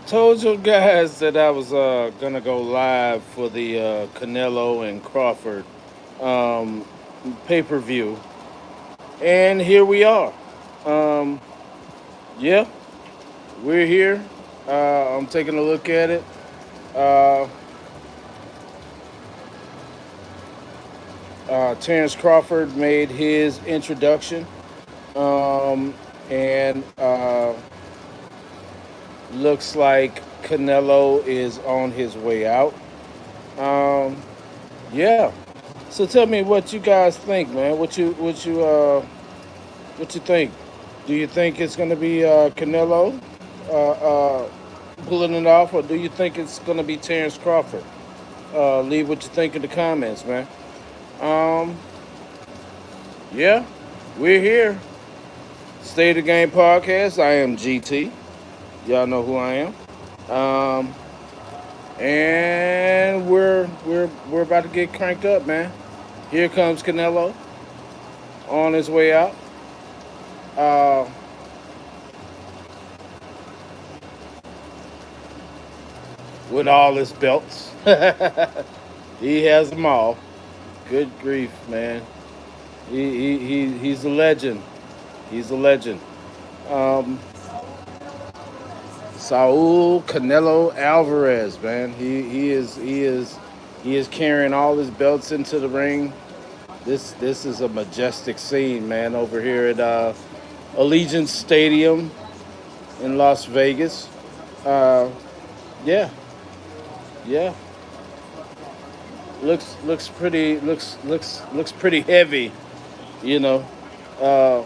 Told you guys that I was gonna go live for the Canelo and Crawford um, pay-per-view, and here we are. Um, yeah, we're here. I'm taking a look at it. Uh, Terrence Crawford made his introduction, um, and looks like Canelo is on his way out. Um, yeah. So tell me what you guys think, man. What you think? Do you think it's gonna be Canelo pulling it off, or do you think it's gonna be Terrence Crawford? Leave what you think in the comments, man. Um, yeah, we're here. State of the Game podcast. I am GT. Y'all know who I am. Um, and we're about to get cranked up, man. Here comes Canelo on his way out. Uh, with all his belts. He has them all. Good grief, man. He's a legend. He's a legend. Um, Saul Canelo Alvarez, man. He is carrying all his belts into the ring. This is a majestic scene, man, over here at Allegiant Stadium in Las Vegas. Uh, yeah, yeah. Looks pretty heavy, you know. Uh,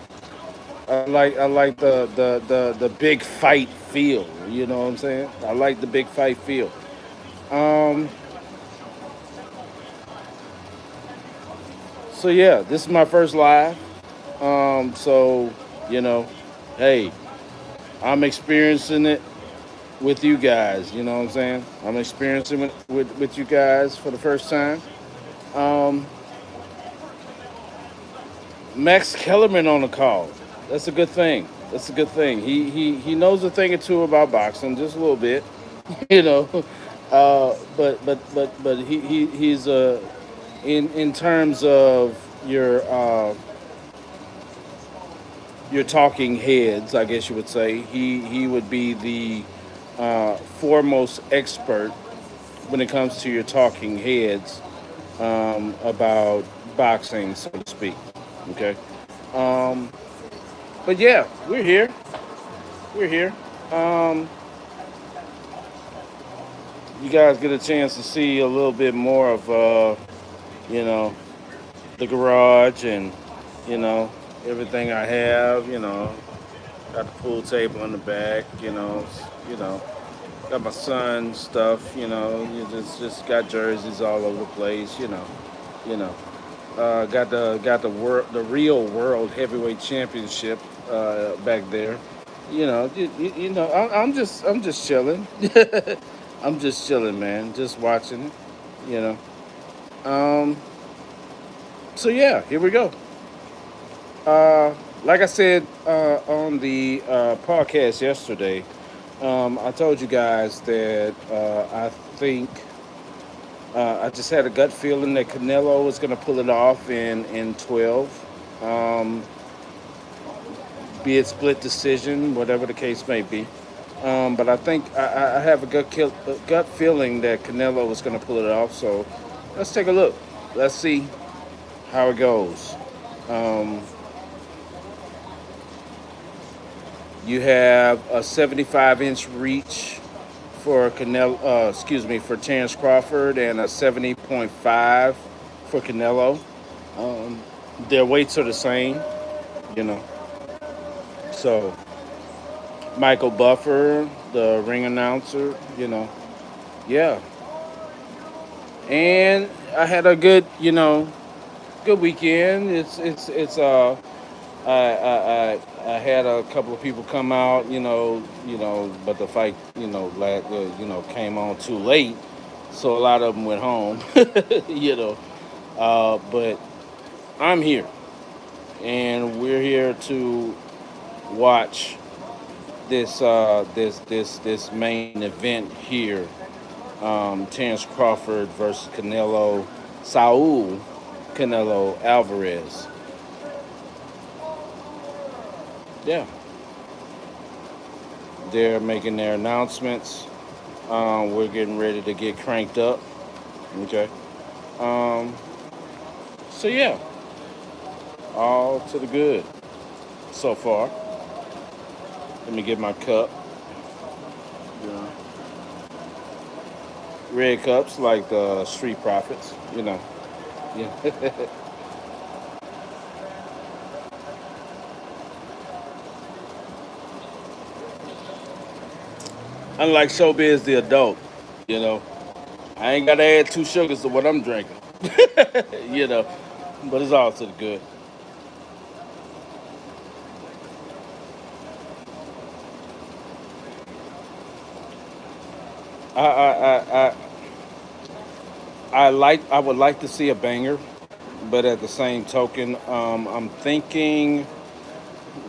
I like the big fight feel. You know what I'm saying? I like the big fight feel. Um, so yeah, this is my first live. So you know, hey, I'm experiencing it with you guys. You know what I'm saying? I'm experiencing it with you guys for the first time. Um, Max Kellerman on the call. That's a good thing. That's a good thing. He knows a thing or two about boxing, just a little bit, you know. But he's in terms of your talking heads, I guess you would say. He would be the foremost expert when it comes to your talking heads about boxing, so to speak. Okay. Um, but yeah, we're here. We're here. Um, you guys get a chance to see a little bit more of, you know, the garage and, you know, everything I have. Got the pool table in the back. You know, got my son's stuff. You just got jerseys all over the place. You know. Got the real world heavyweight championship back there. I'm just chilling. I'm just chilling, man. Just watching it. You know. Um. So yeah, here we go. Like I said on the podcast yesterday, I told you guys that I think I just had a gut feeling that Canelo was going to pull it off in 12. Um, be it split decision, whatever the case may be. But I think I have a gut feeling that Canelo was going to pull it off. So let's take a look. Let's see how it goes. Um, you have a 75-inch reach for for Terrence Crawford, and a 70.5 for Canelo. Um, their weights are the same, you know. So Michael Buffer, the ring announcer, yeah. And I had a good weekend. I had a couple of people come out, but the fight, came on too late, so a lot of them went home, you know. But I'm here, and we're here to watch this main event here. Terrence Crawford versus Saul Canelo Alvarez. Yeah, they're making their announcements. We're getting ready to get cranked up. Okay. Um, so yeah, all to the good so far. Let me get my cup. Yeah. Red cups like the Street Profits, you know. Yeah. Unlike Showbiz the adult, you know. I ain't gotta add two sugars to what I'm drinking. you know. But it's all to the good. I I I I would like to see a banger, but at the same token, I'm thinking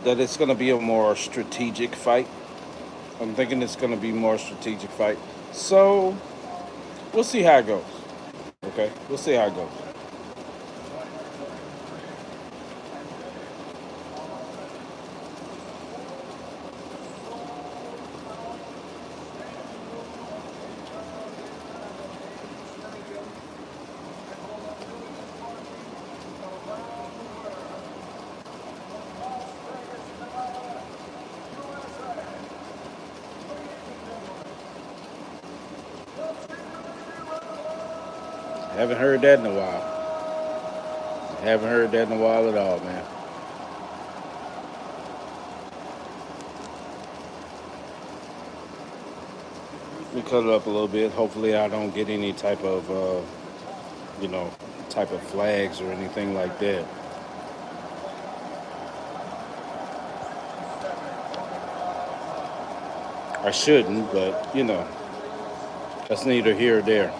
that it's gonna be a more strategic fight. I'm thinking it's gonna be more strategic fight. So we'll see how it goes. Okay, we'll see how it goes. Haven't heard that in a while. Haven't heard that in a while at all, man. Let me cut it up a little bit. Hopefully, I don't get any type of, you know, type of flags or anything like that. I shouldn't, but you know, that's neither here or there.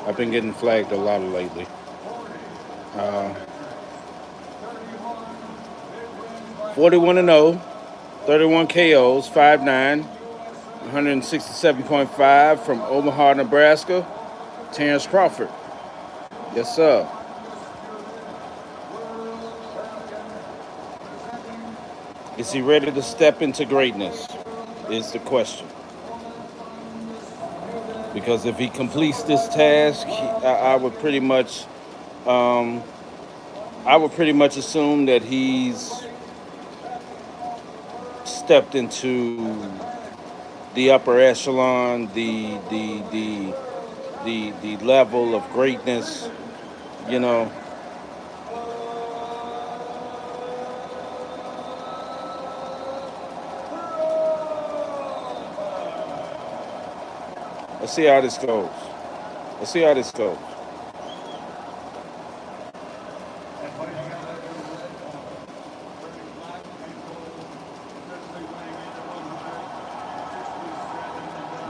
I've been getting flagged a lot lately. Uh, 41 and 0, 31 KOs, 5'9", 167.5 from Omaha, Nebraska. Terrence Crawford. Yes, sir. Is he ready to step into greatness? Is the question. Because if he completes this task, I would pretty much, um, I would pretty much assume that he's stepped into the upper echelon, the level of greatness. You know, let's see how this goes. Let's see how this goes.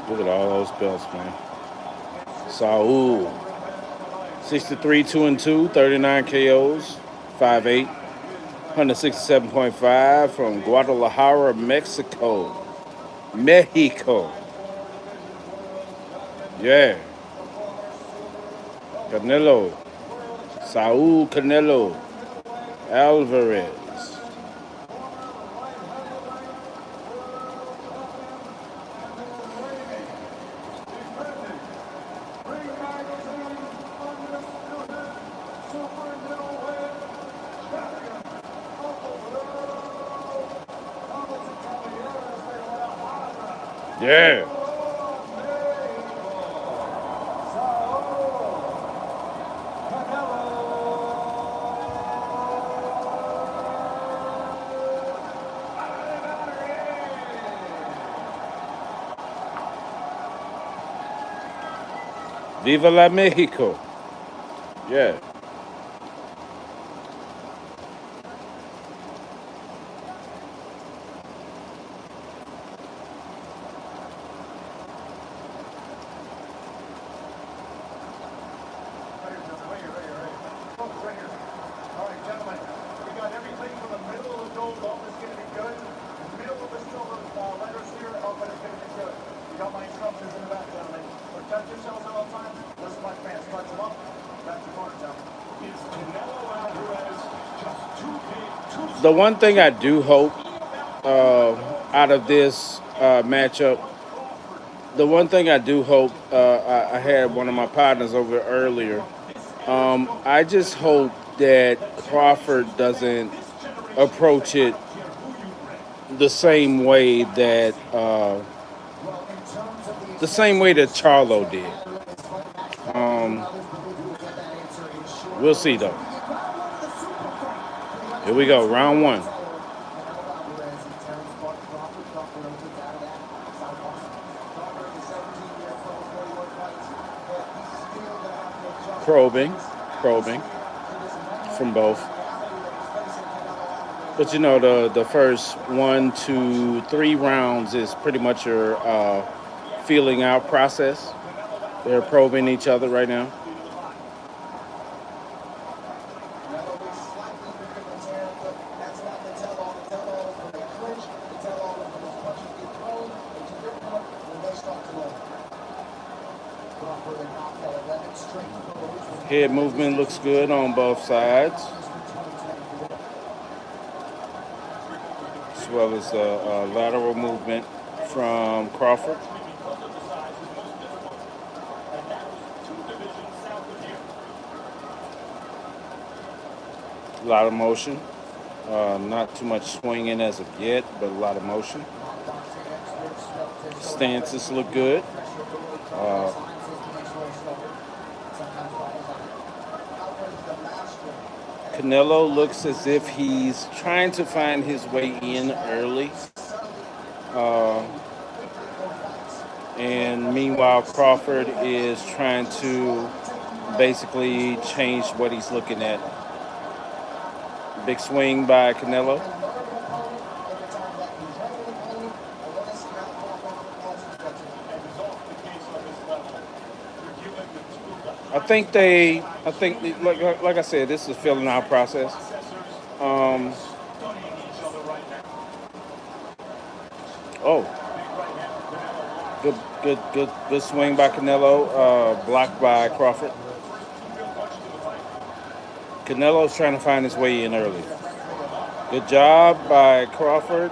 Look at all those belts, man. Saul, 63, 2 and 2, 39 KOs, 5'8", 167.5 from Guadalajara, Mexico. Mexico. Yeah. Canelo. Saul Canelo Alvarez. Yeah. Viva la Mexico. Yeah. The one thing I do hope out of this matchup, the one thing I do hope, I had one of my partners over earlier. I just hope that Crawford doesn't approach it the same way that Charlo did. Um, we'll see though. Here we go, round one. Probing from both. But you know, the first 1, 2, 3 rounds is pretty much your feeling out process. They're probing each other right now. Head movement looks good on both sides, as well as lateral movement from Crawford. A lot of motion. Not too much swinging as of yet, but a lot of motion. Stances look good. Canelo looks as if he's trying to find his way in early. And meanwhile, Crawford is trying to basically change what he's looking at. Big swing by Canelo. I think, like I said, this is a filling out process. Oh, good swing by Canelo, blocked by Crawford. Canelo's trying to find his way in early. Good job by Crawford.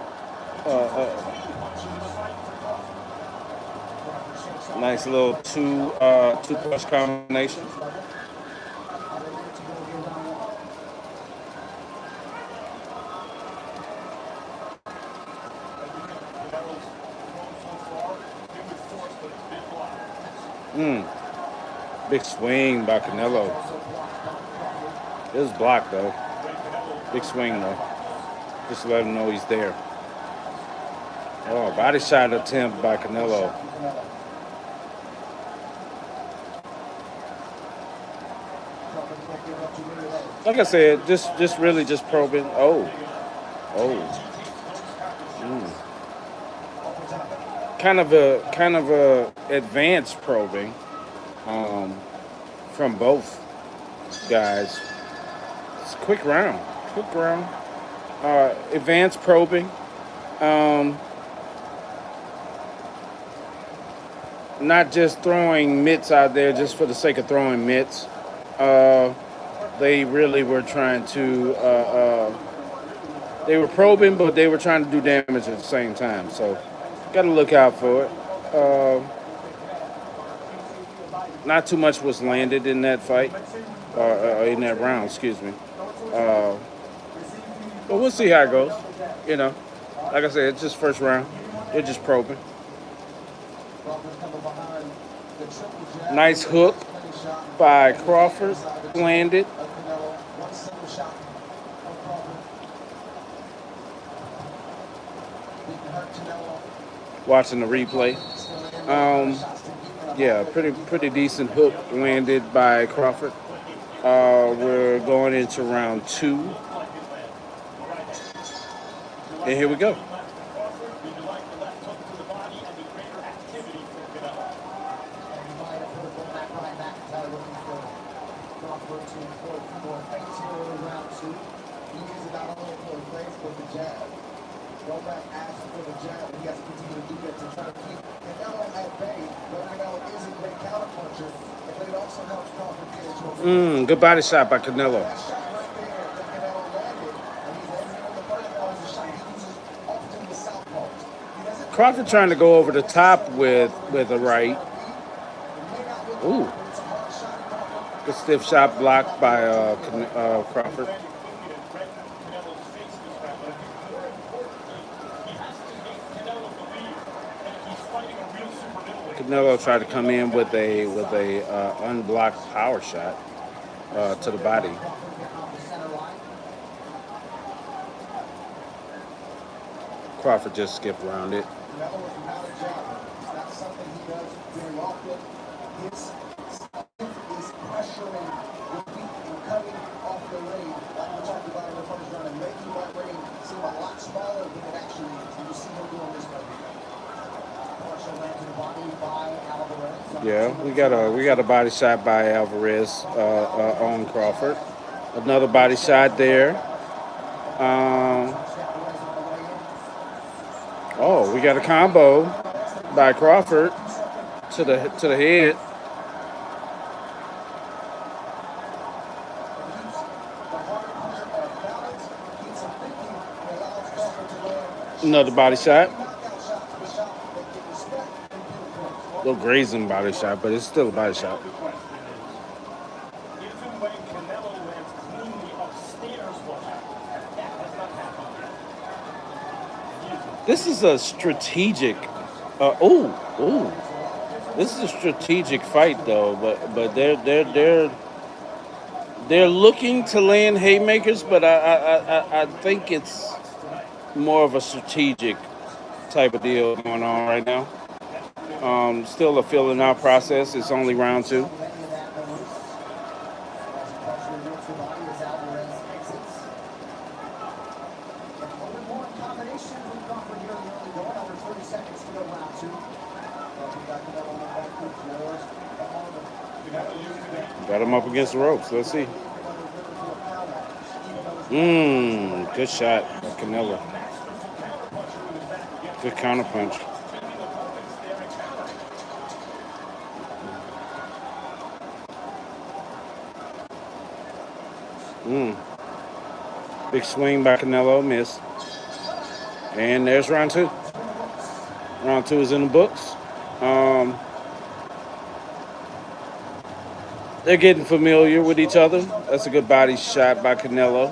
Nice little two punch combination. Big swing by Canelo. It was blocked though. Big swing though. Just to let him know he's there. Oh, body shot attempt by Canelo. Like I said, just really just probing. Oh. Kind of a advanced probing from both guys. It's a quick round. Advanced probing. Not just throwing mitts out there just for the sake of throwing mitts. They really were trying to. They were probing, but they were trying to do damage at the same time. So, got to look out for it. Not too much was landed in that fight, in that round. Excuse me. But we'll see how it goes. You know, like I said, it's just first round. They're just probing. Nice hook by Crawford, landed. Watching the replay. Yeah, pretty decent hook landed by Crawford. We're going into round 2. And here we go. Good body shot by Canelo. Crawford trying to go over the top with a right. Ooh. Good stiff shot blocked by Crawford. Canelo tried to come in with a unblocked power shot to the body. Crawford just skipped around it. Yeah, we got a body shot by Alvarez on Crawford. Another body shot there. Oh, we got a combo by Crawford to the head. Another body shot. Little grazing body shot, but it's still a body shot. This is a strategic. This is a strategic fight though, but they're looking to land haymakers, but I think it's more of a strategic type of deal going on right now. Still a feeling out process. It's only round 2. Got him up against the ropes. Let's see. Good shot by Canelo. Good counter punch. Big swing by Canelo, missed. And there's round 2. Round 2 is in the books. They're getting familiar with each other. That's a good body shot by Canelo.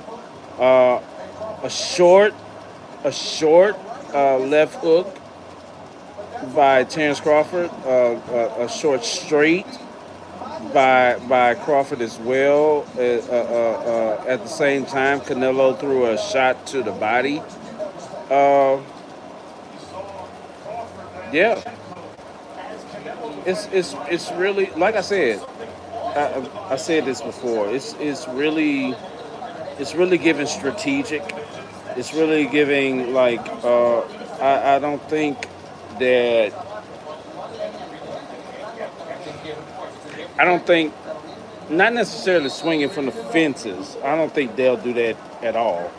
A short left hook by Terence Crawford. A short straight by Crawford as well. At the same time, Canelo threw a shot to the body. Yeah, it's really, like I said. I said this before. It's really giving strategic. It's really giving like I don't think that not necessarily swinging from the fences. I don't think they'll do that at all.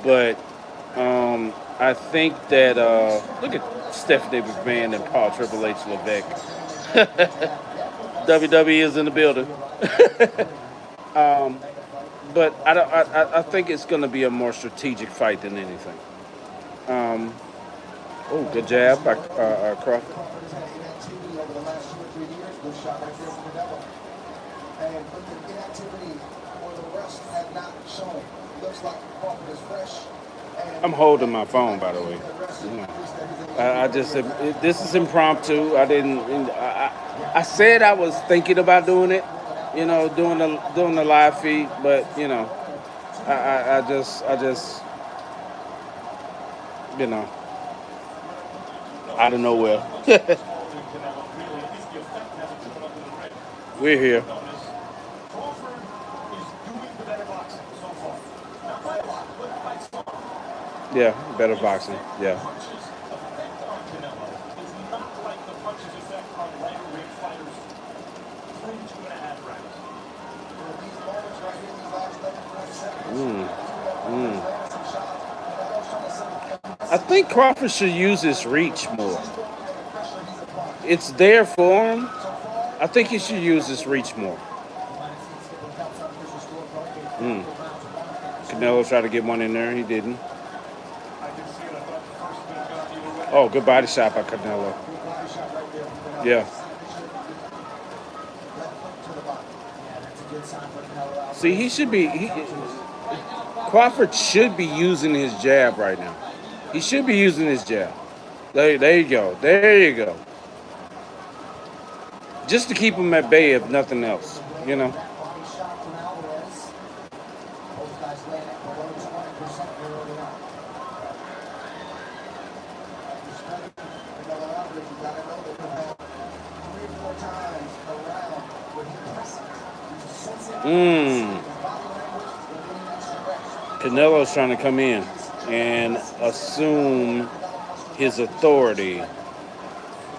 But I think that look at Stephanie McMahon and Paul Triple H Levesque. WWE is in the building. But I think it's going to be a more strategic fight than anything. Good jab by Crawford. I'm holding my phone, by the way. This is impromptu. I said I was thinking about doing it, doing the live feed, but I just out of nowhere. We're here. Yeah, better boxing. Yeah. I think Crawford should use his reach more. It's there for him. I think he should use his reach more. Mm. Canelo tried to get one in there. He didn't. Oh, good body shot by Canelo. Yeah. See, he should be. Crawford should be using his jab right now. He should be using his jab. There you go. There you go. Just to keep him at bay, if nothing else. You know. Canelo's trying to come in and assume his authority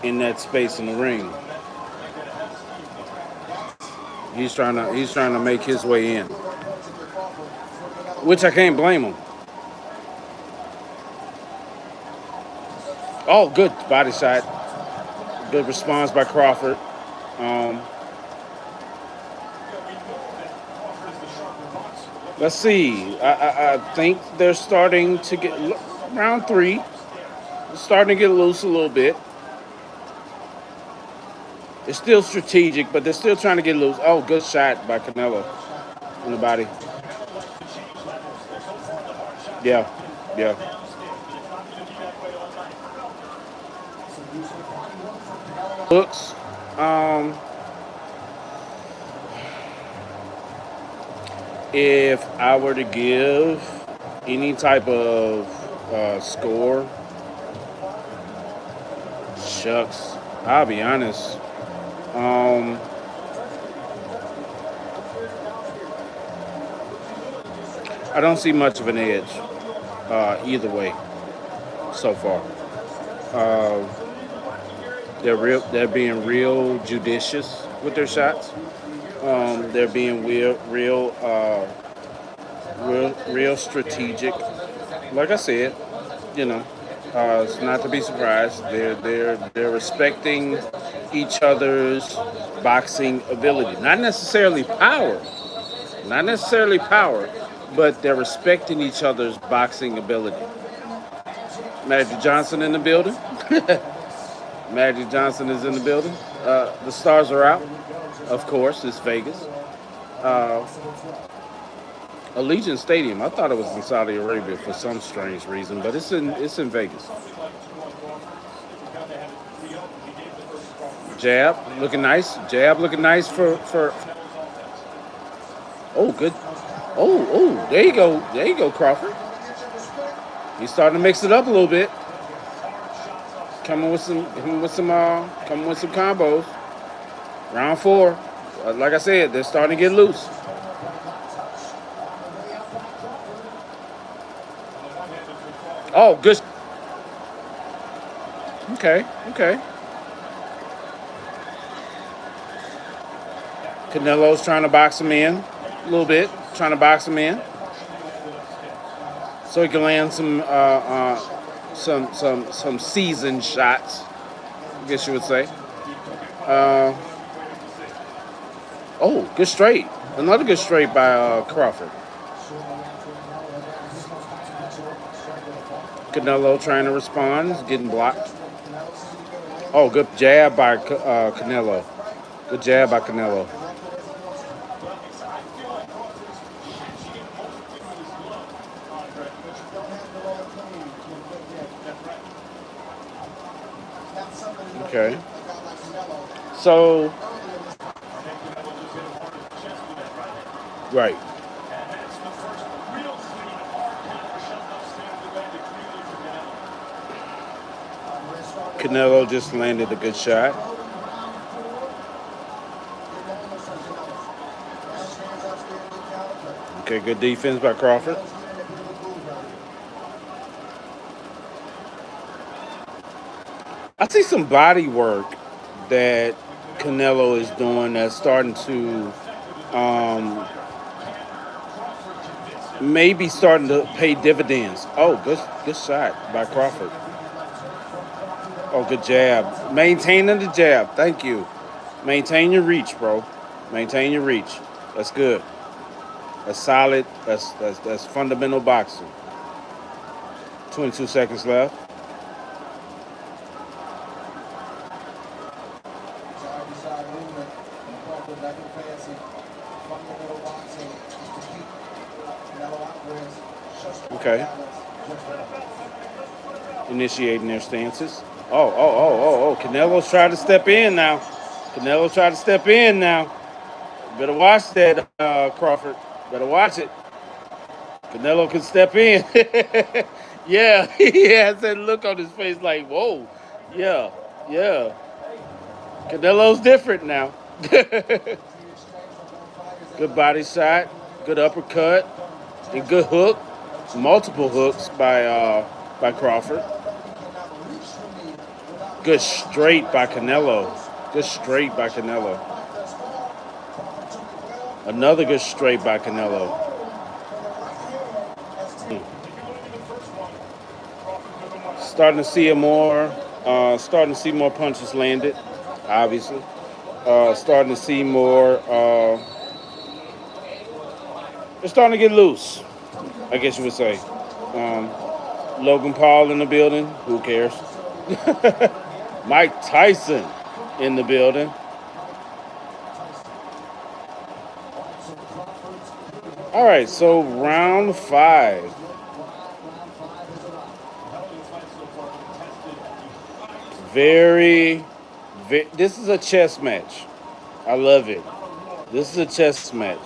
in that space in the ring. He's trying to make his way in, which I can't blame him. Oh, good body shot. Good response by Crawford. Let's see. I think they're starting to get round 3. Starting to get loose a little bit. It's still strategic, but they're still trying to get loose. Oh, good shot by Canelo in the body. Yeah. Hooks. If I were to give any type of score, shucks, I'll be honest. I don't see much of an edge either way so far. They're being real judicious with their shots. They're being real strategic. Like I said, it's not to be surprised. They're respecting each other's boxing ability. Not necessarily power, but they're respecting each other's boxing ability. Magic Johnson in the building. Magic Johnson is in the building. The stars are out. Of course, it's Vegas. Allegiant Stadium. I thought it was in Saudi Arabia for some strange reason, but it's in Vegas. Jab looking nice. For. Oh, good. Oh, there you go, Crawford. He's starting to mix it up a little bit. Coming with some combos. Round 4. Like I said, they're starting to get loose. Oh, good. Okay. Canelo's trying to box him in a little bit. So he can land some seasoned shots, I guess you would say. Good straight. Another good straight by Crawford. Canelo trying to respond, getting blocked. Oh, good jab by Canelo. Good jab by Canelo. Okay. So, right. Canelo just landed a good shot. Okay, good defense by Crawford. I see some body work that Canelo is doing that's starting to maybe starting to pay dividends. Oh, good shot by Crawford. Oh, good jab. Maintaining the jab. Thank you. Maintain your reach, bro. Maintain your reach. That's good. That's solid. That's fundamental boxing. 22 seconds left. Okay. Initiating their stances. Oh. Canelo's trying to step in now. Canelo's trying to step in now. Better watch that, Crawford. Better watch it. Canelo can step in. Yeah, he has that look on his face like, whoa. Yeah, yeah. Canelo's different now. Good body shot, good uppercut, and good hook. Multiple hooks by Crawford. Good straight by Canelo. Good straight by Canelo. Another good straight by Canelo. Starting to see starting to see more punches landed. Obviously, starting to see more. They're starting to get loose. I guess you would say. Um, Logan Paul in the building. Who cares? Mike Tyson in the building. All right, so round 5. Very, this is a chess match. I love it. This is a chess match.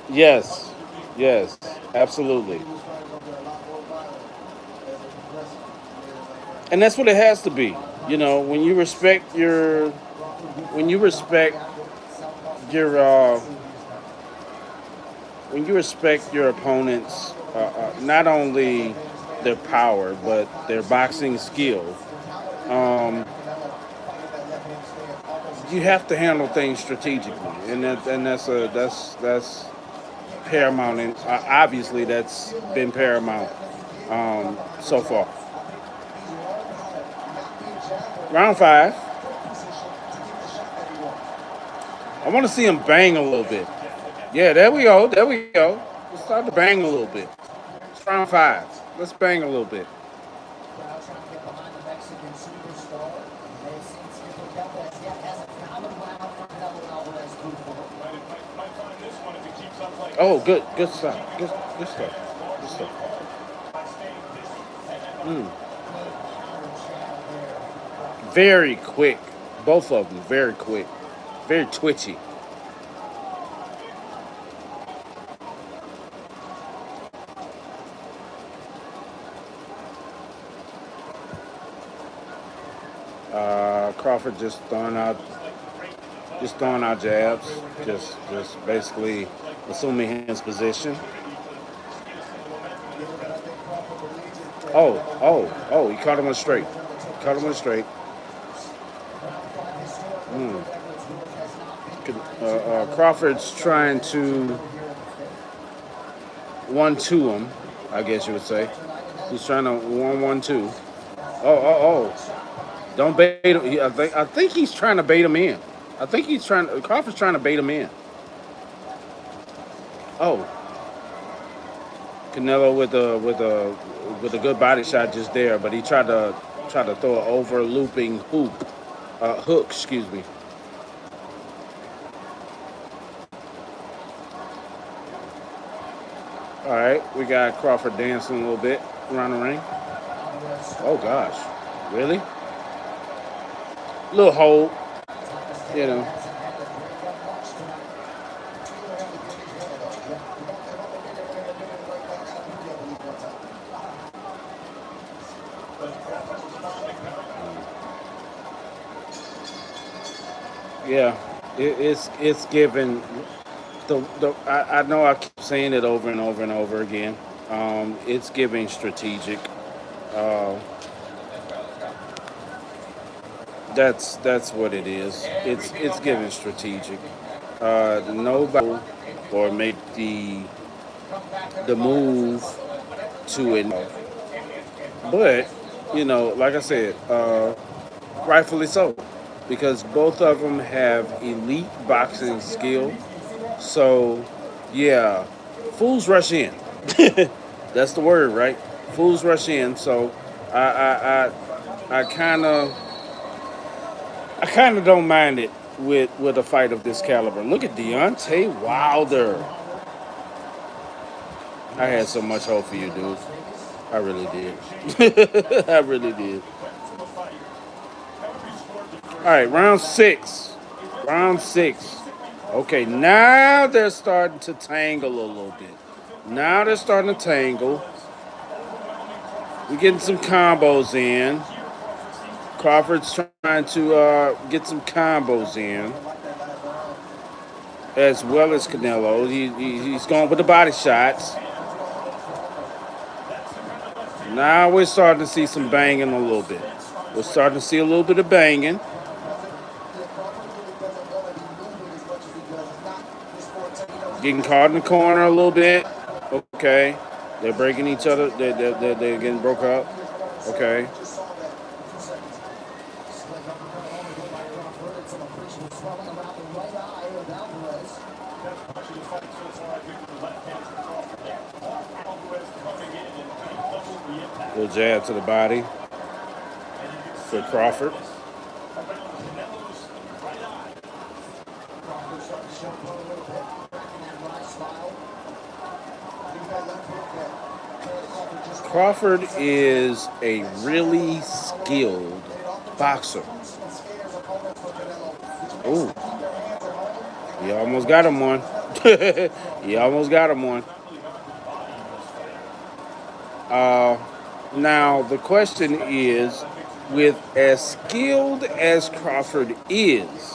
Yes, yes, absolutely. And that's what it has to be. You know, when you respect your, when you respect your opponents, not only their power but their boxing skill, um, you have to handle things strategically, and that's paramount. And obviously, that's been paramount so far. Round 5. I want to see him bang a little bit. Yeah, there we go. There we go. Let's start to bang a little bit. It's round 5. Let's bang a little bit. Oh, good stuff. Good stuff. Good stuff. Mm. Very quick. Both of them very quick. Very twitchy. Crawford just throwing out jabs, just basically assuming his position. Oh! He caught him on straight. Caught him on straight. Mm. Crawford's trying to 1-2 him, I guess you would say. He's trying to 1-1-2. Oh! Don't bait him. I think he's trying to bait him in. I think Crawford's trying to bait him in. Oh, Canelo with a good body shot just there, but he tried to throw an over looping hook. Excuse me. All right, we got Crawford dancing a little bit around the ring. Oh gosh, really? Little hold, you know. Yeah, it's given the I know I keep saying it over and over and over again. It's giving strategic. Uh, that's what it is. It's giving strategic. Nobody or make the the move to it. But, like I said, rightfully so, because both of them have elite boxing skill. So, yeah, fools rush in. That's the word, right? Fools rush in. So, I, I, I kind of don't mind it with a fight of this caliber. Look at Deontay Wilder. I had so much hope for you, dude. I really did. I really did. All right, round six. Round six. Okay, now they're starting to tangle a little bit. Now they're starting to tangle. We're getting some combos in. Crawford's trying to get some combos in, as well as Canelo. He's going with the body shots. Now we're starting to see some banging a little bit. We're starting to see a little bit of banging. Getting caught in the corner a little bit. Okay. They're breaking each other. They're getting broke up. Okay. Little jab to the body for Crawford. Crawford is a really skilled boxer. Ooh, he almost got him one. He almost got him one. Now the question is, with as skilled as Crawford is,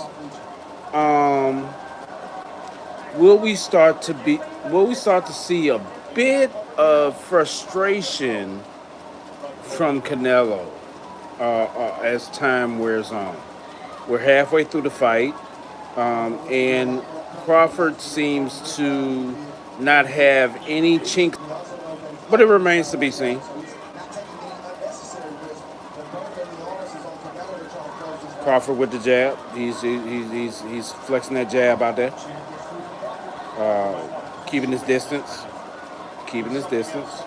will we start to see a bit of frustration from Canelo as time wears on? We're halfway through the fight, and Crawford seems to not have any chink, but it remains to be seen. Crawford with the jab. He's flexing that jab out there, keeping his distance. Keeping his distance.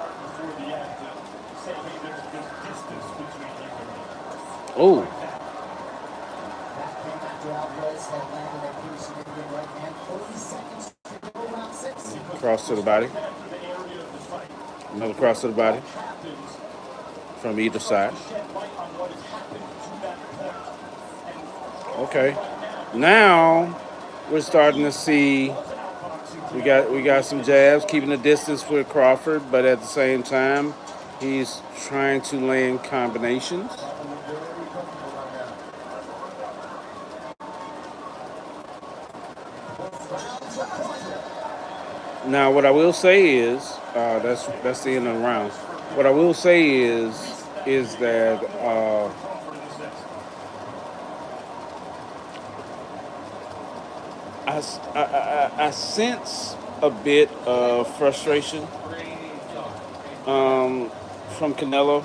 Oh. Cross to the body. Another cross to the body from either side. Okay. Now we're starting to see we got some jabs, keeping the distance with Crawford, but at the same time, he's trying to land combinations. Now, what I will say is that's the end of the round. What I will say is that I sense a bit of frustration from Canelo.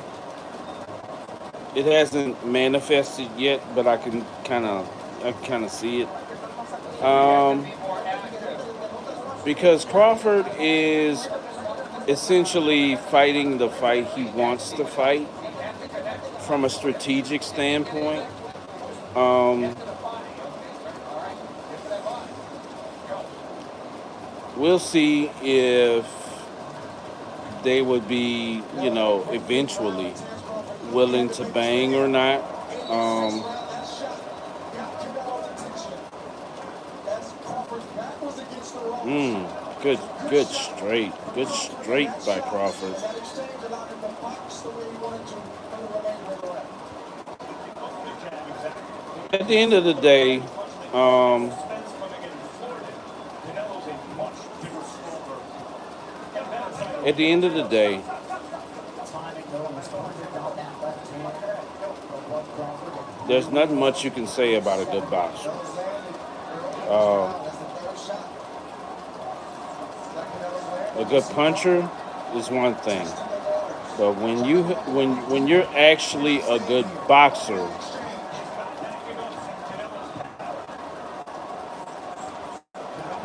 It hasn't manifested yet, but I can kind of see it. Because Crawford is essentially fighting the fight he wants to fight from a strategic standpoint. We'll see if they would be, eventually willing to bang or not. Good straight by Crawford. At the end of the day, at the end of the day, there's not much you can say about a good boxer. A good puncher is one thing, but when you're actually a good boxer,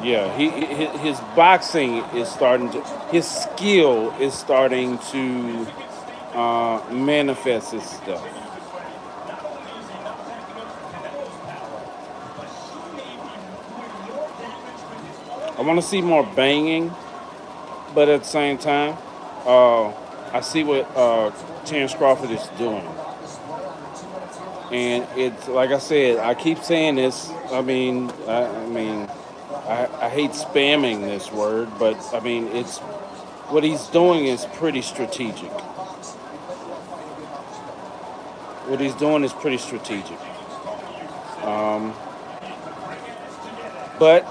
yeah, his boxing is starting to his skill is starting to manifest his stuff. I want to see more banging, but at the same time, uh, I see what Terrence Crawford is doing, and it's like I said. I keep saying this. I hate spamming this word, but I mean, it's what he's doing is pretty strategic. What he's doing is pretty strategic. Um, but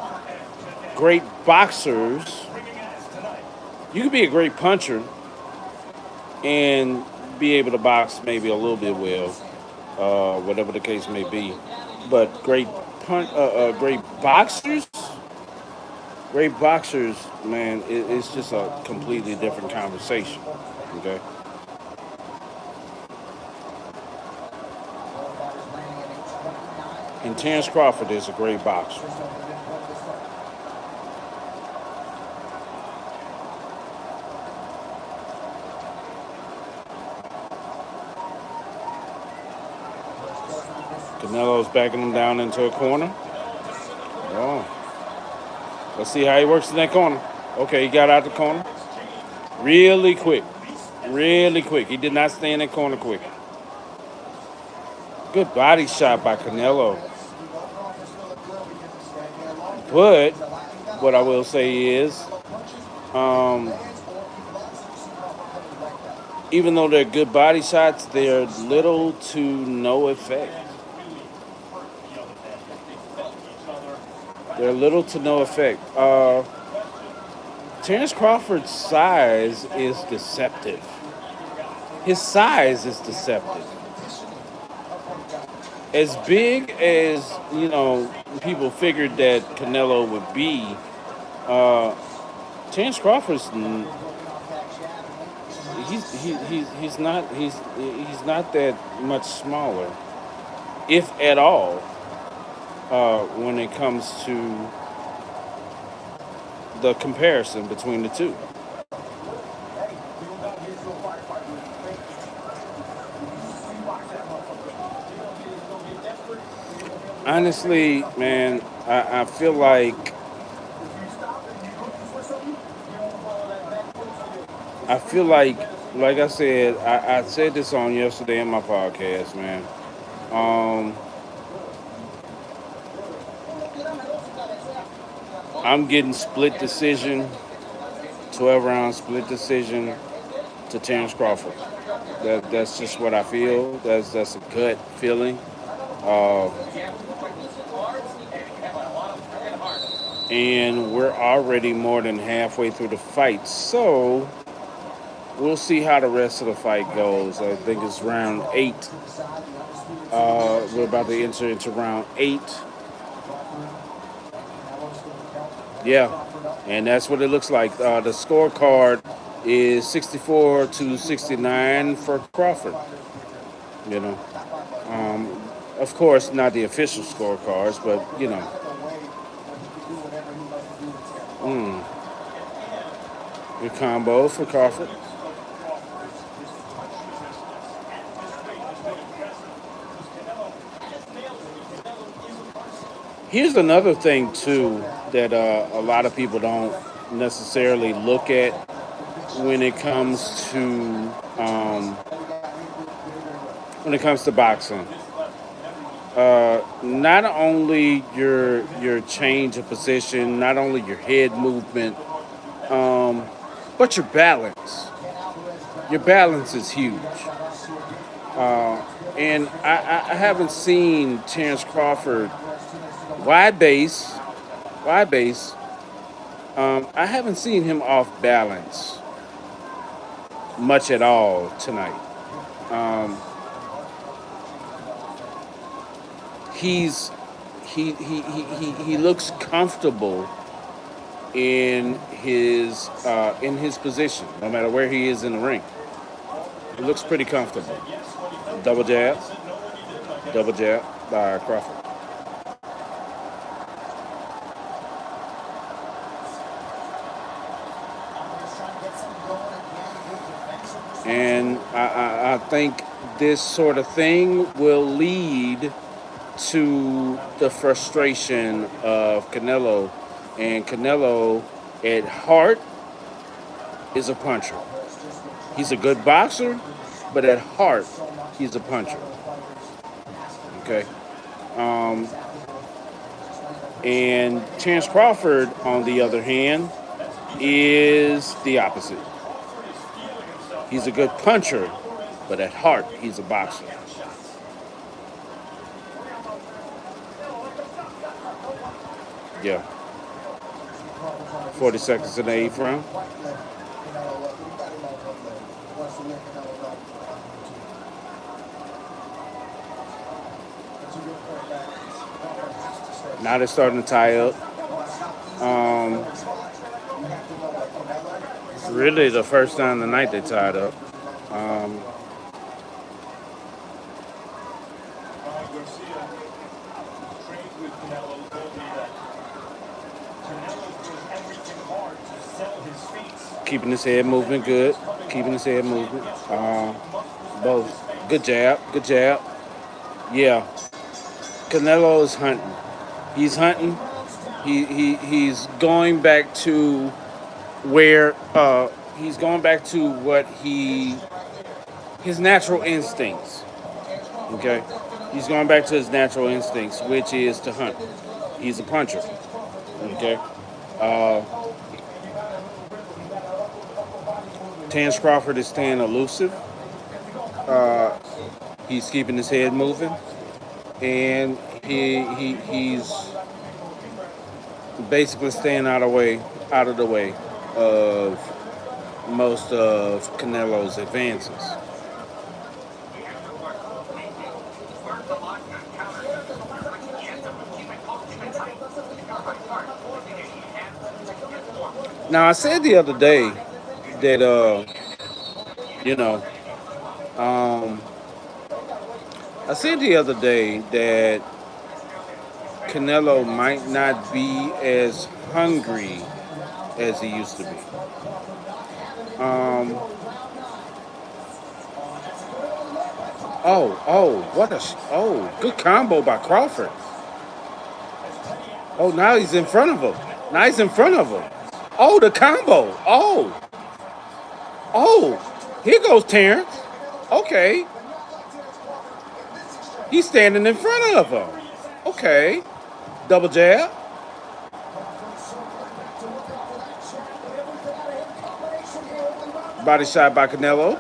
great boxers, you could be a great puncher and be able to box maybe a little bit well, whatever the case may be. But great boxers, man, it's just a completely different conversation. Okay, and Terrence Crawford is a great boxer. Canelo's backing him down into a corner. Oh, let's see how he works in that corner. Okay, he got out the corner really quick, really quick. He did not stay in that corner quick. Good body shot by Canelo. But what I will say is, um, even though they're good body shots, they're little to no effect. They're little to no effect. Terrence Crawford's size is deceptive. His size is deceptive. As big as people figured that Canelo would be, uh, Terrence Crawford's he's not that much smaller, if at all, when it comes to the comparison between the two. Honestly, man, I feel like I said, I said this on yesterday in my podcast, man. Um, I'm getting split decision, 12 round split decision to Terrence Crawford. That's just what I feel. That's a gut feeling. Uh, and we're already more than halfway through the fight, so we'll see how the rest of the fight goes. I think it's round 8. We're about to enter into round 8. Yeah, and that's what it looks like. The scorecard is 64 to 69 for Crawford. You know, um, of course, not the official scorecards, but mm, your combo for Crawford. Here's another thing too that a lot of people don't necessarily look at when it comes to um, boxing. Not only your change of position, not only your head movement, um, but your balance. Your balance is huge. Uh, and I haven't seen Terrence Crawford wide base, wide base. I haven't seen him off balance much at all tonight. Um, he's he looks comfortable in his position, no matter where he is in the ring. It looks pretty comfortable. Double jab by Crawford. And I think this sort of thing will lead to the frustration of Canelo. And Canelo, at heart, is a puncher. He's a good boxer, but at heart, he's a puncher. Okay. And Terence Crawford, on the other hand, is the opposite. He's a good puncher, but at heart, he's a boxer. Yeah. 40 seconds in the eighth round. Now they're starting to tie up. Really, the first time tonight they tied up. Keeping his head moving good. Keeping his head moving. Both. Good jab. Good jab. Yeah. Canelo is hunting. He's hunting. He's going back to where he's going back to what his natural instincts. Okay, he's going back to his natural instincts, which is to hunt. He's a puncher. Okay. Terence Crawford is staying elusive. He's keeping his head moving, and he's basically staying out of the way of most of Canelo's advances. Now I said the other day that you know, um, I said the other day that Canelo might not be as hungry as he used to be. Good combo by Crawford. Oh, now he's in front of him. Now he's in front of him. Oh, the combo. Here goes Terence. Okay. He's standing in front of him. Okay. Double jab. Body shot by Canelo.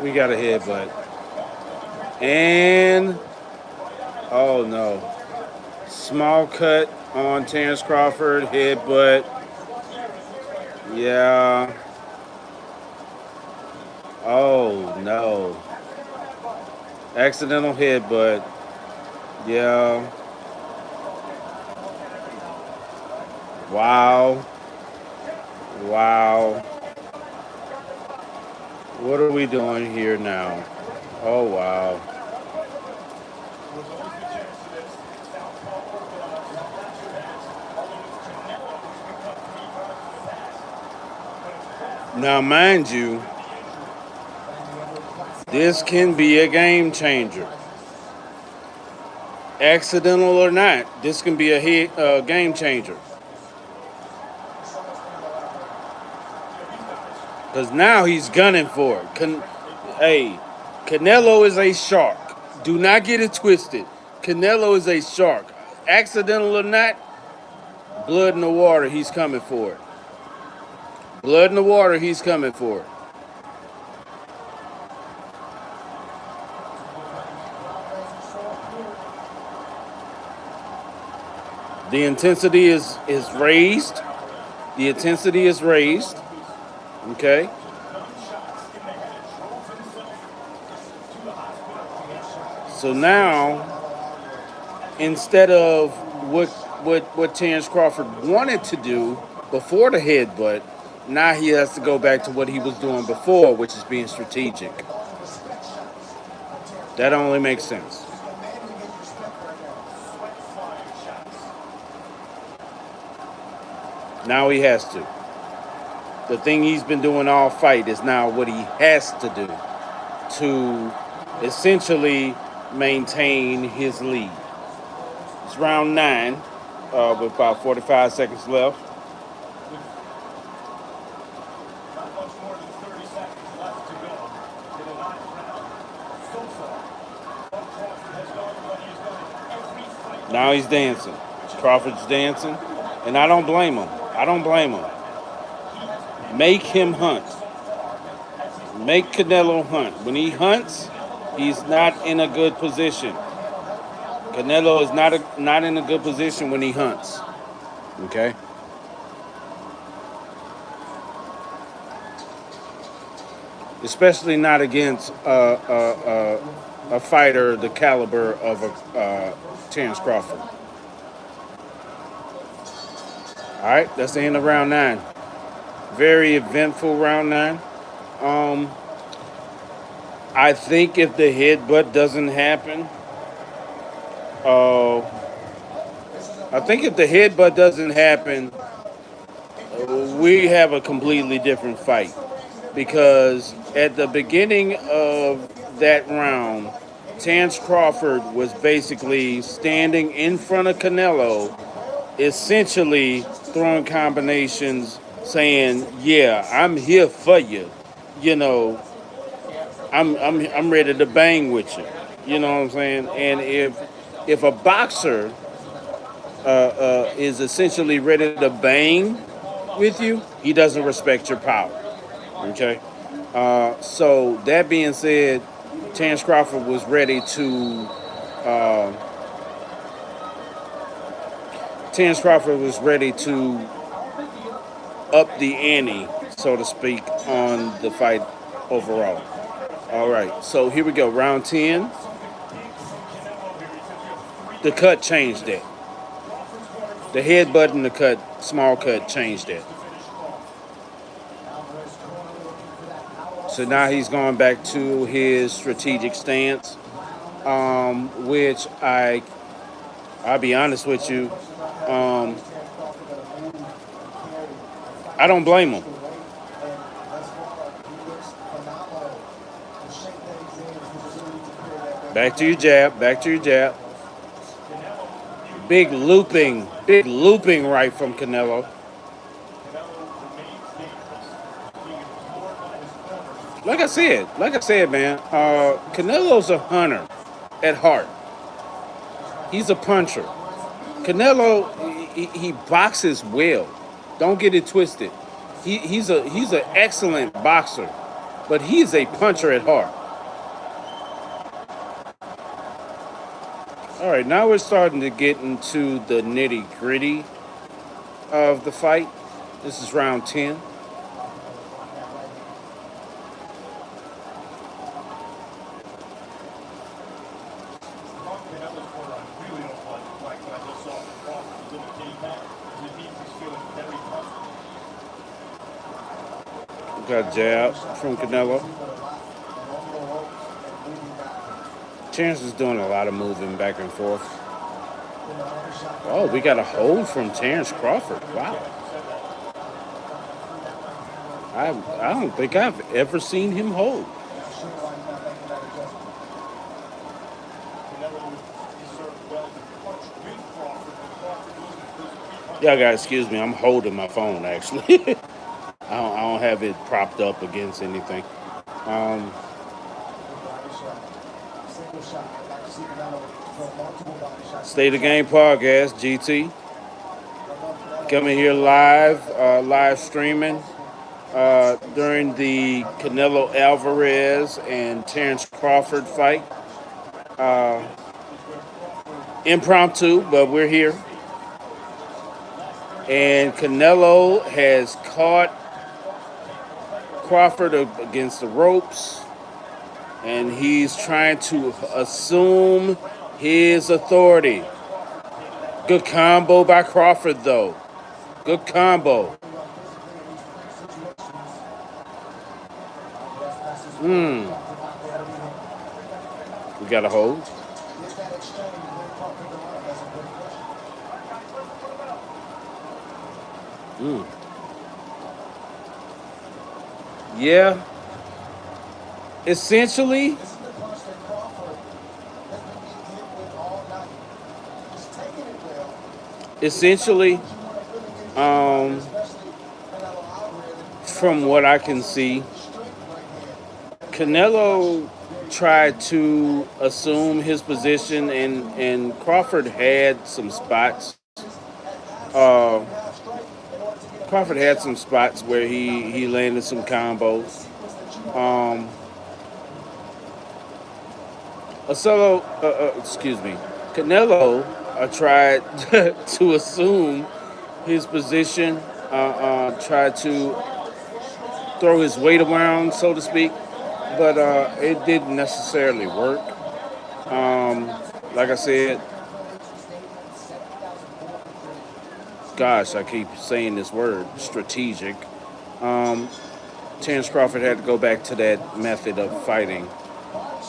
We got a headbutt. And, oh no. Small cut on Terence Crawford, headbutt. Yeah. Oh no. Accidental headbutt. Yeah. Wow. What are we doing here now? Oh, wow. Now, mind you, this can be a game changer. Accidental or not, this can be a game changer. Because now he's gunning for it. Canelo is a shark. Do not get it twisted. Canelo is a shark. Accidental or not, blood in the water, he's coming for it. Blood in the water, he's coming for it. The intensity is raised. The intensity is raised. Okay. So now, instead of what Terrence Crawford wanted to do before the headbutt, now he has to go back to what he was doing before, which is being strategic. That only makes sense. Now he has to. The thing he's been doing all fight is now what he has to do to essentially maintain his lead. It's round 9 with about 45 seconds left. Now he's dancing. Crawford's dancing, and I don't blame him. I don't blame him. Make him hunt. Make Canelo hunt. When he hunts, he's not in a good position. Canelo is not in a good position when he hunts. Okay? Especially not against a fighter the caliber of Terrence Crawford. All right, that's the end of round 9. Very eventful round 9. I think if the headbutt doesn't happen, we have a completely different fight. Because at the beginning of that round, Terrence Crawford was basically standing in front of Canelo, essentially throwing combinations, saying, "Yeah, I'm here for you. You know, I'm ready to bang with you." You know what I'm saying? And if a boxer is essentially ready to bang with you, he doesn't respect your power. Okay. So that being said, Terrence Crawford was ready to. Uh, Terrence Crawford was ready to up the ante, so to speak, on the fight overall. All right. So here we go. Round 10. The cut changed that. The headbutt and the cut, small cut, changed that. So now he's going back to his strategic stance, which I'll be honest with you, I don't blame him. Back to your jab, back to your jab. Big looping right from Canelo. Like I said, man, Canelo's a hunter at heart. He's a puncher. Canelo, he boxes well. Don't get it twisted. He's an excellent boxer, but he's a puncher at heart. All right, now we're starting to get into the nitty-gritty of the fight. This is round 10. Got jab from Canelo. Terrence is doing a lot of moving back and forth. Oh, we got a hold from Terrence Crawford. Wow. I don't think I've ever seen him hold. Y'all gotta excuse me. I'm holding my phone actually. I don't have it propped up against anything. State of Game podcast, GT. Coming here live streaming during the Canelo Alvarez and Terrence Crawford fight. Impromptu, but we're here. And Canelo has caught Crawford against the ropes. and he's trying to assume his authority. Good combo by Crawford, though. Good combo. We got a hold. Yeah. Essentially, essentially, um, from what I can see, Canelo tried to assume his position, and Crawford had some spots. Uh, Crawford had some spots where he landed some combos. Um, excuse me, Canelo tried to assume his position, tried to throw his weight around, so to speak, but it didn't necessarily work. Um, like I said, gosh, I keep saying this word, strategic. Um, Terence Crawford had to go back to that method of fighting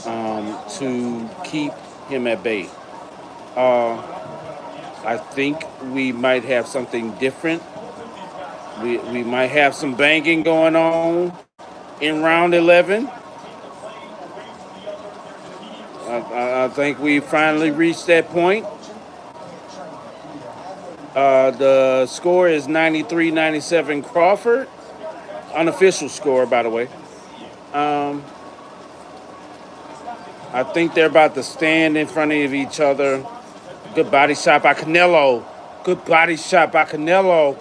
to keep him at bay. Uh, I think we might have something different. We might have some banging going on in round 11. I think we finally reached that point. The score is 93-97 Crawford. Unofficial score, by the way. Um, I think they're about to stand in front of each other. Good body shot by Canelo. Good body shot by Canelo.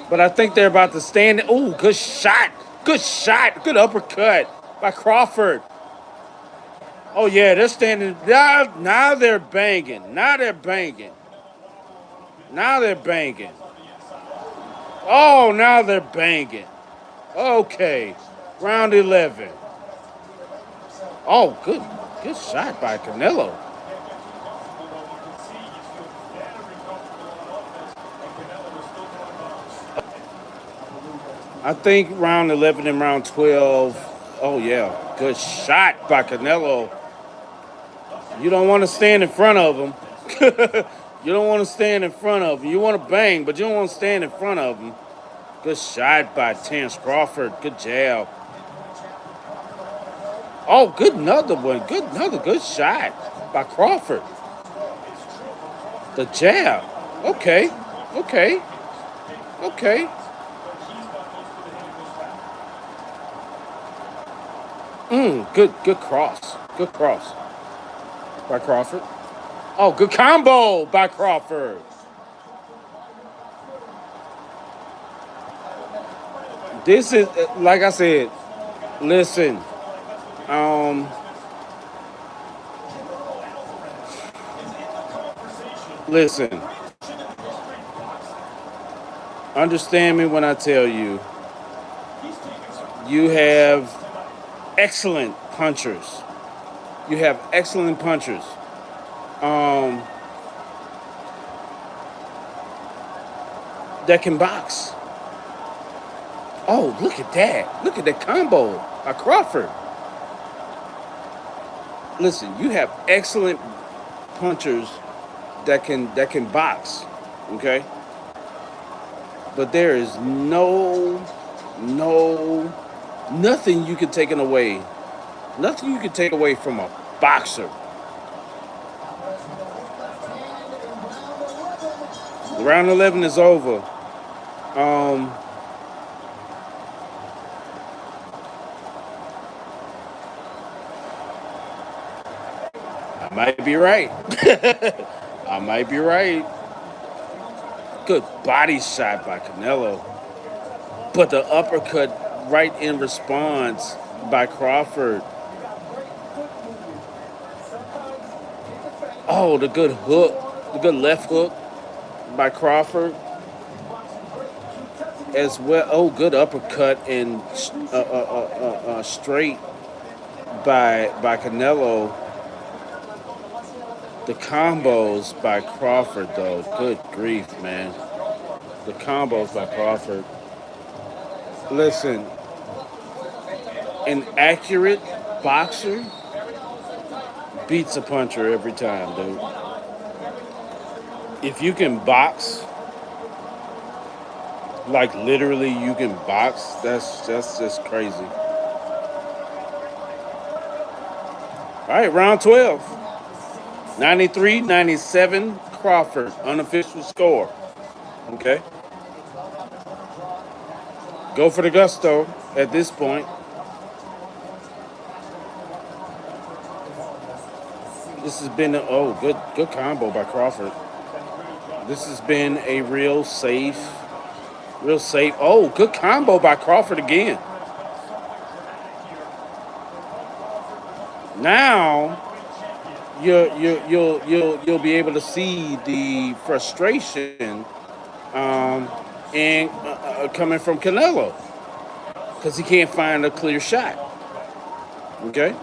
But I think they're about to stand. Ooh, good shot. Good shot. Good uppercut by Crawford. Oh, yeah, they're standing. Now they're banging. Now they're banging. Now they're banging. Oh, now they're banging. Okay. Round 11. Oh, good shot by Canelo. I think round 11 and round 12. Oh, yeah. Good shot by Canelo. You don't want to stand in front of him. You don't want to stand in front of him. You want to bang, but you don't want to stand in front of him. Good shot by Terence Crawford. Good jab. Oh, good another one. Good shot by Crawford. The jab. Okay. Okay. Okay. Good cross. Good cross by Crawford. Oh, good combo by Crawford. This is like I said. Listen, um, listen. Understand me when I tell you, you have excellent punchers. You have excellent punchers. Um, that can box. Oh, look at that! Look at that combo by Crawford. Listen, you have excellent punchers that can box. Okay, but there is no nothing you can take it away. Nothing you can take away from a boxer. Round 11 is over. Um, I might be right. I might be right. Good body shot by Canelo. But the uppercut right in response by Crawford. Oh, the good hook. The good left hook by Crawford as well. Oh, good uppercut and straight by Canelo, the combos by Crawford though. Good grief, man. The combos by Crawford. Listen, an accurate boxer beats a puncher every time, dude. If you can box, like literally you can box, that's just crazy. All right, round 12. 93-97 Crawford, unofficial score. Okay. Go for the gusto at this point. This has been good combo by Crawford. This has been a real safe. Oh, good combo by Crawford again. Now you'll be able to see the frustration and coming from Canelo because he can't find a clear shot. Okay.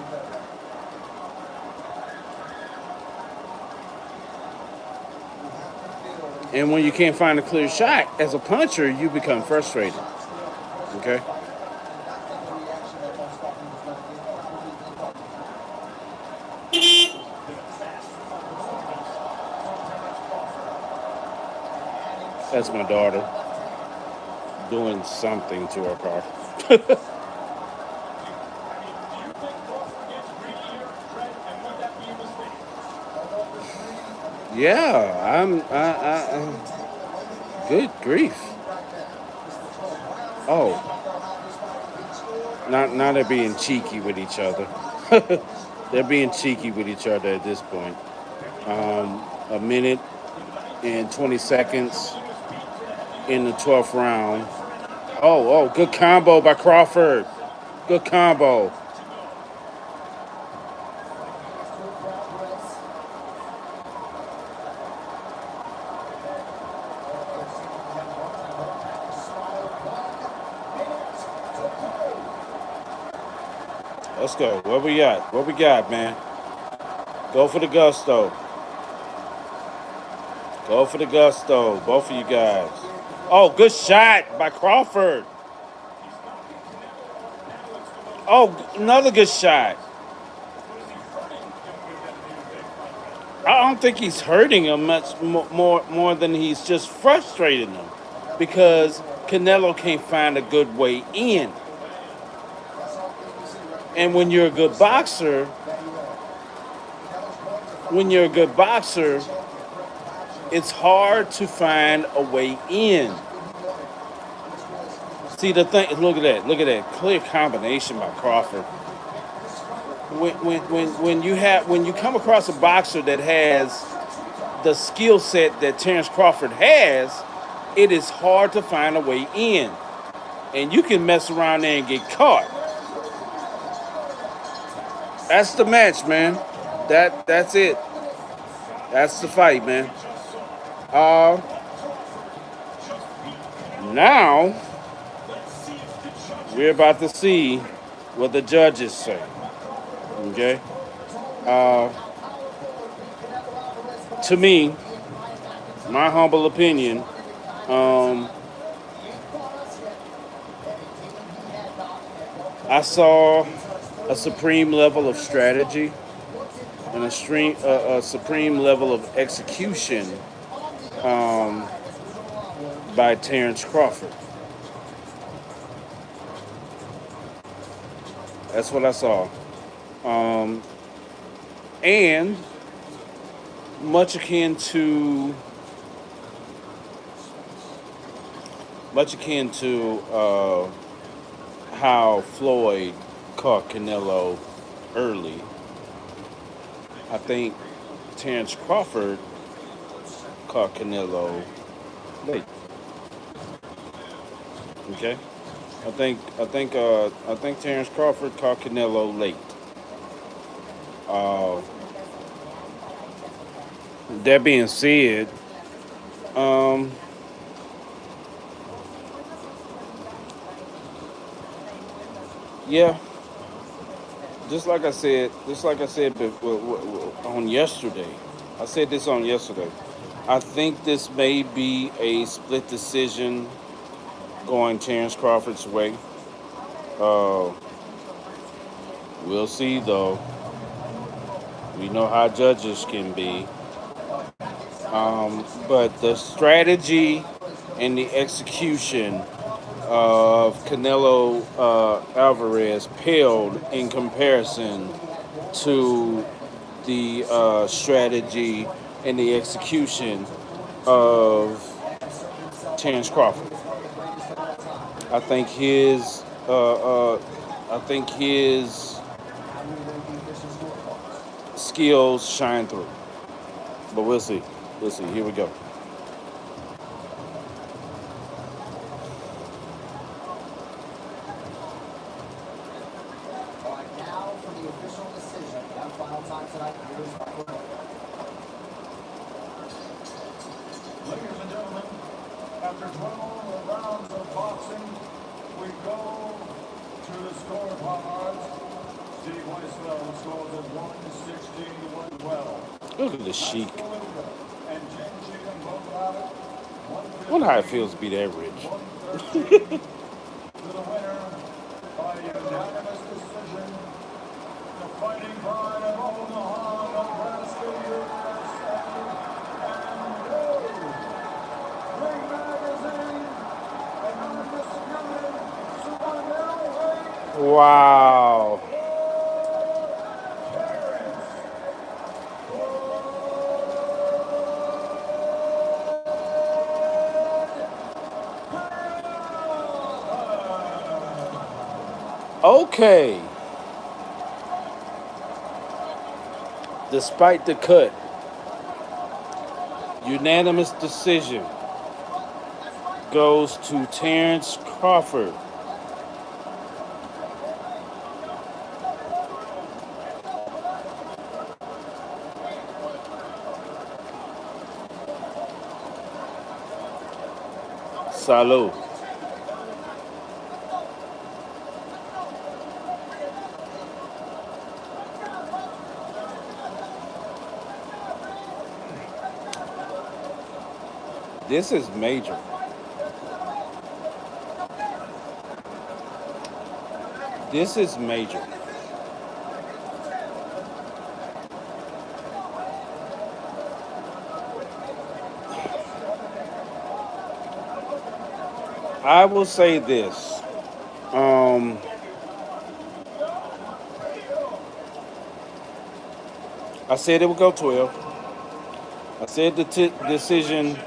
And when you can't find a clear shot as a puncher, you become frustrated. Okay. That's my daughter doing something to her car. Yeah, good grief. Oh, now they're being cheeky with each other. They're being cheeky with each other at this point. A minute and 20 seconds in the 12th round. Oh, good combo by Crawford. Good combo. Let's go. What we got? What we got, man? Go for the gusto. Go for the gusto. Both of you guys. Oh, good shot by Crawford. Oh, another good shot. I don't think he's hurting him much more than he's just frustrating him because Canelo can't find a good way in. And when you're a good boxer, it's hard to find a way in. See the thing, look at that clear combination by Crawford. When you come across a boxer that has the skill set that Terence Crawford has, it is hard to find a way in, and you can mess around there and get caught. That's the match, man. That's it. That's the fight, man. Uh, Now we're about to see what the judges say. Okay. Uh, to me, my humble opinion, um, I saw a supreme level of strategy and a supreme level of execution by Terence Crawford. That's what I saw. Um, and much akin to how Floyd caught Canelo early. I think Terence Crawford caught Canelo late. Okay, I think Terence Crawford caught Canelo late. Uh, that being said, um, yeah, on yesterday. I said this on yesterday. I think this may be a split decision going Terrence Crawford's way. Uh, we'll see, though. We know how judges can be. But the strategy and the execution of Canelo Alvarez paled in comparison to the strategy and the execution of Terrence Crawford. I think his I think his skills shine through. But we'll see. We'll see. Here we go. All right, now for the official decision. That final time tonight. Here's Michael Miller. Ladies and gentlemen, after 12 rounds of boxing, we go to the scorecards. Steve Weisfeld scores at 116 to 112. Look at the Sheik. And Jim Chicken both have it. I wonder how it feels to be that rich. 113 to the winner by unanimous decision. The Fighting Pride of Omaha, Nebraska, USA. And Ring Magazine, and undisputed super middleweight Wow. Okay. Despite the cut, unanimous decision goes to Terrence Crawford. Salud. This is major. This is major. I will say this. I said it would go 12. I said the decision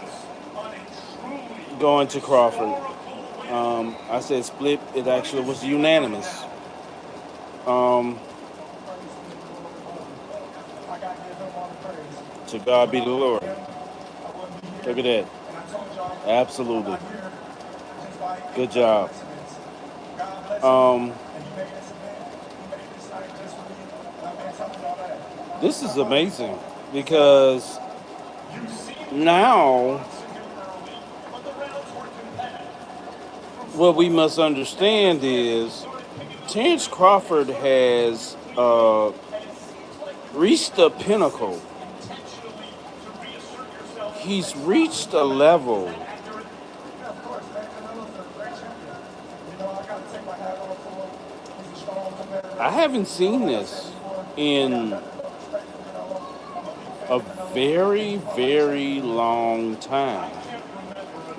going to Crawford. I said split. It actually was unanimous. Um, to God be the Lord. Look at that. Absolutely. Good job. This is amazing because now what we must understand is Terrence Crawford has reached the pinnacle. He's reached a level. I haven't seen this in a very, very long time.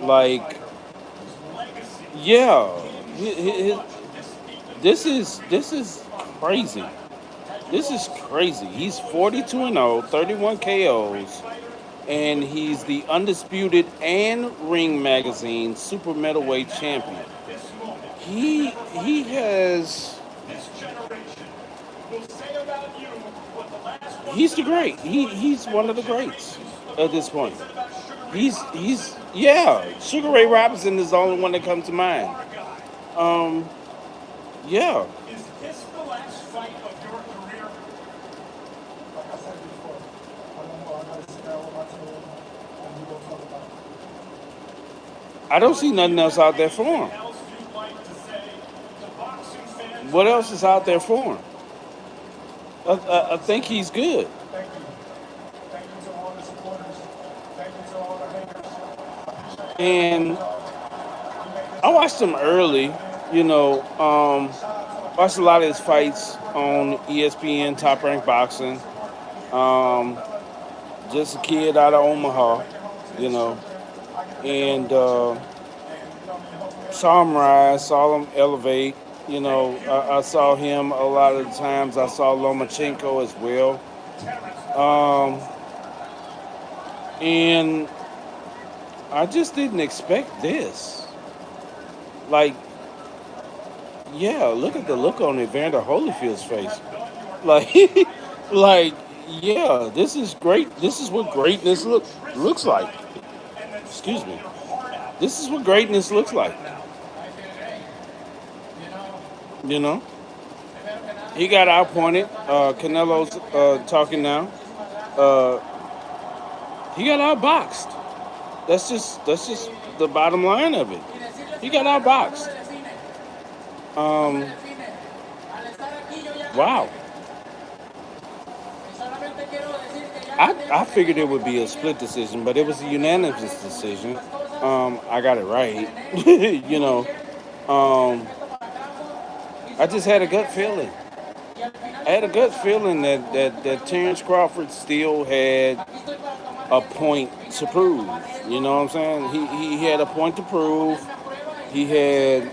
Like, yeah, this is crazy. This is crazy. He's 42-0, 31 KOs, and he's the undisputed and Ring Magazine super middleweight champion. He has. He's the great. He's one of the greats at this point. Yeah. Sugar Ray Robinson is the only one that comes to mind. Yeah. Is this the last fight of your career? Like I said before, I don't know. I gotta sit down with my team and we gonna talk about it. I don't see nothing else out there for him. What else is out there for him? I think he's good. Thank you. Thank you to all the supporters. Thank you to all the haters. And I watched him early, you know, watched a lot of his fights on ESPN, Top Rank Boxing. Um, just a kid out of Omaha, you know, and saw him rise, saw him elevate. You know, I saw him a lot of the times. I saw Lomachenko as well. Um, and I just didn't expect this. Like, yeah, look at the look on Evander Holyfield's face. Like, like, yeah, this is great. This is what greatness looks like. Excuse me. This is what greatness looks like. You know, he got outpointed. Canelo's talking now. Uh, he got outboxed. That's just the bottom line of it. He got outboxed. Um, wow. I figured it would be a split decision, but it was a unanimous decision. I got it right. you know, um, I just had a gut feeling. I had a gut feeling that Terrence Crawford still had a point to prove. You know what I'm saying? He had a point to prove. He had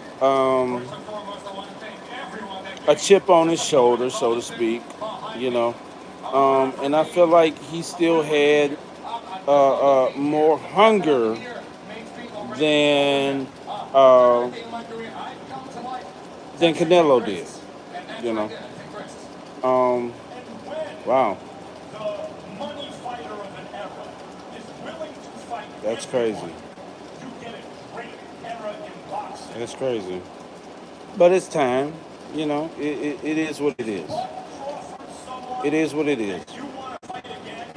a chip on his shoulder, so to speak. You know, and I feel like he still had more hunger than uh, than Canelo did. You know, um, wow, The money fighter of an era is willing to fight that's crazy. you get a great era in boxing. That's crazy. But it's time. You know, it is what it is. Crawford, someone It is what it is. you want to fight again,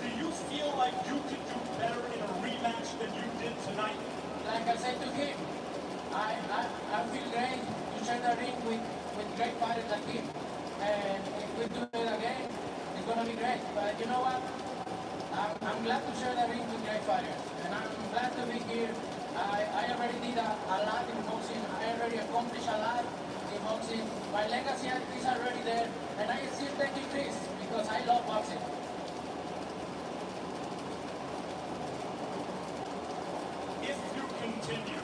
do you feel like you could do better in a rematch than you did tonight? Like I said to him, I feel great to share the ring with great fighters like him. And if we do it again, it's going to be great. But you know what? I'm glad to share the ring with great fighters. And I'm glad to be here. I already did a lot in boxing. I already accomplished a lot in boxing. My legacy is already there. And I still taking risks because I love boxing. If you continue,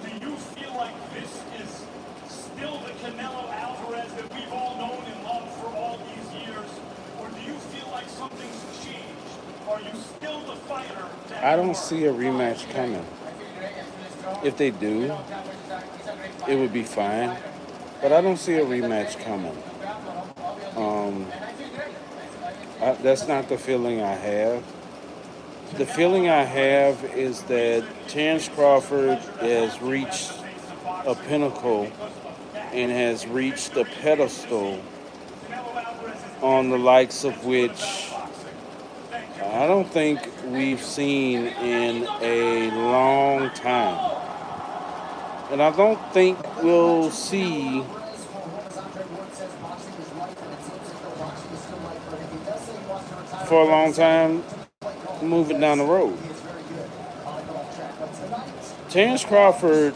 do you feel like this is still the Canelo Alvarez that we've all known and loved for all these years? Or do you feel like something's changed? Are you still the fighter that I you don't are? see a rematch coming. I feel great. I feel strong. If they do, He's a great it fighter. would be fine. But I don't see a rematch coming. Um, And I feel great. that's not the feeling I have. The feeling I have is that Terrence Crawford has reached a pinnacle and has reached a pedestal on the likes of which I don't think we've seen in a long time. And I don't think we'll see for a long time moving down the road. Terrence Crawford,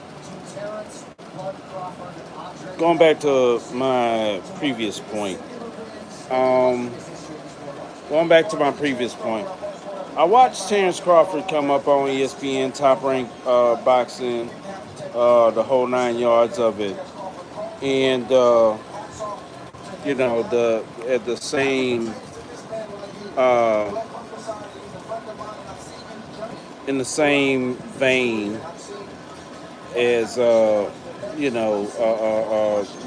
going back to my previous point, um, going back to my previous point, I watched Terrence Crawford come up on ESPN, Top Rank Boxing, the whole 9 yards of it, and you know the at the same uh, in the same vein as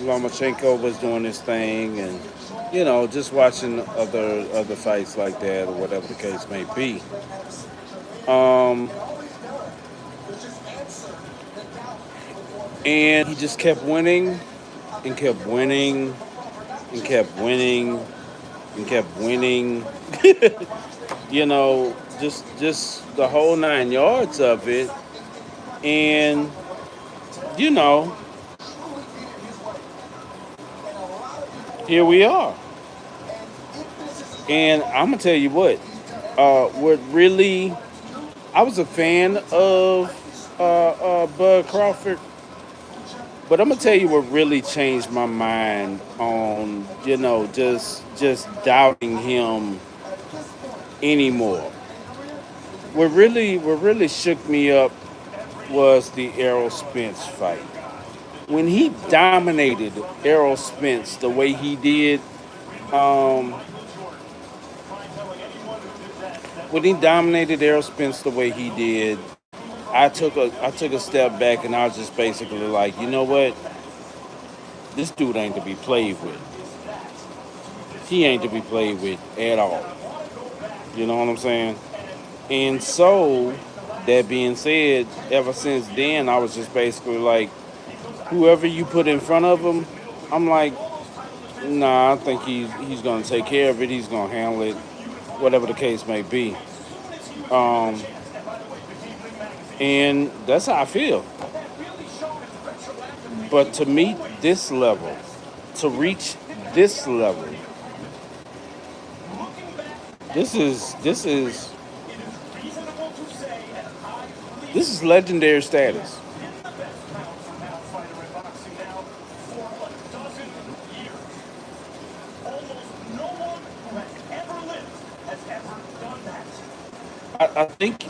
Lomachenko was doing his thing, and just watching other fights like that or whatever the case may be. Um, and he just kept winning and kept winning and kept winning and kept winning. Just the whole 9 yards of it, and you know, here we are. And I'm gonna tell you what really, I was a fan of Bud Crawford, but I'm gonna tell you what really changed my mind on just doubting him anymore. What really shook me up was the Errol Spence fight. When he dominated Errol Spence the way he did, um, when he dominated Errol Spence the way he did, I took a step back and I was just basically like, you know what? This dude ain't to be played with. He ain't to be played with at all. You know what I'm saying? And so, that being said, ever since then, I was just basically like, whoever you put in front of him, I'm like, nah, I think he's gonna take care of it. He's gonna handle it, whatever the case may be. Um, and that's how I feel. But to meet this level, to reach this level, this is this is legendary status. I think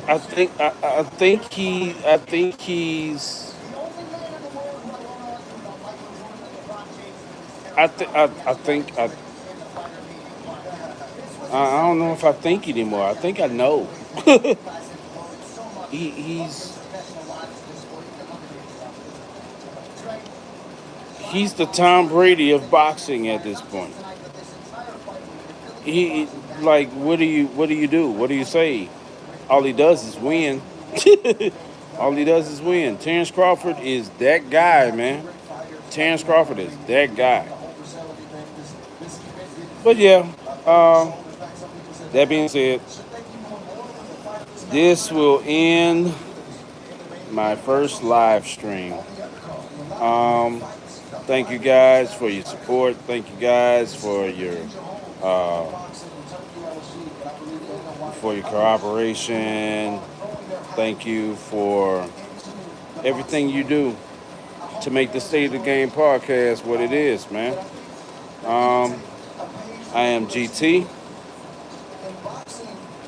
he's I don't know if I think anymore. I think I know. He's he's the Tom Brady of boxing at this point. He like what do you do? What do you say? All he does is win. All he does is win. Terrence Crawford is that guy, man. Terrence Crawford is that guy. But yeah, uh, that being said, this will end my first live stream. Um, Thank you guys for your support. Thank you guys uh, for your cooperation. Thank you for everything you do to make the State of the Game podcast what it is, man. Um, I am GT.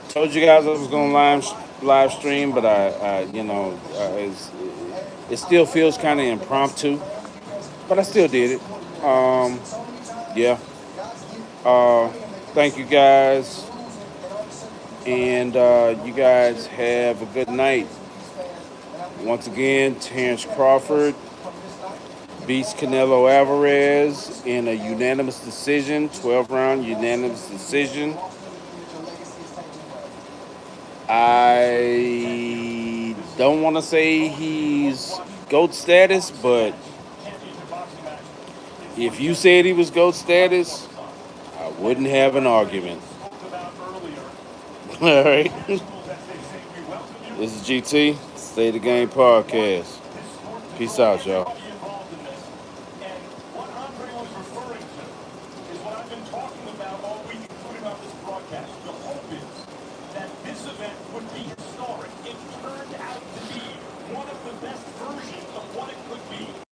Told you guys I was gonna live stream, but it still feels kind of impromptu, but I still did it. Yeah. Uh, Thank you guys, and you guys have a good night. Once again, Terrence Crawford beats Canelo Alvarez in a unanimous decision, 12-round unanimous decision. I don't want to say he's GOAT status, but if you said he was GOAT status, I wouldn't have an argument. All right. This is GT, State of the Game podcast. Peace out, y'all.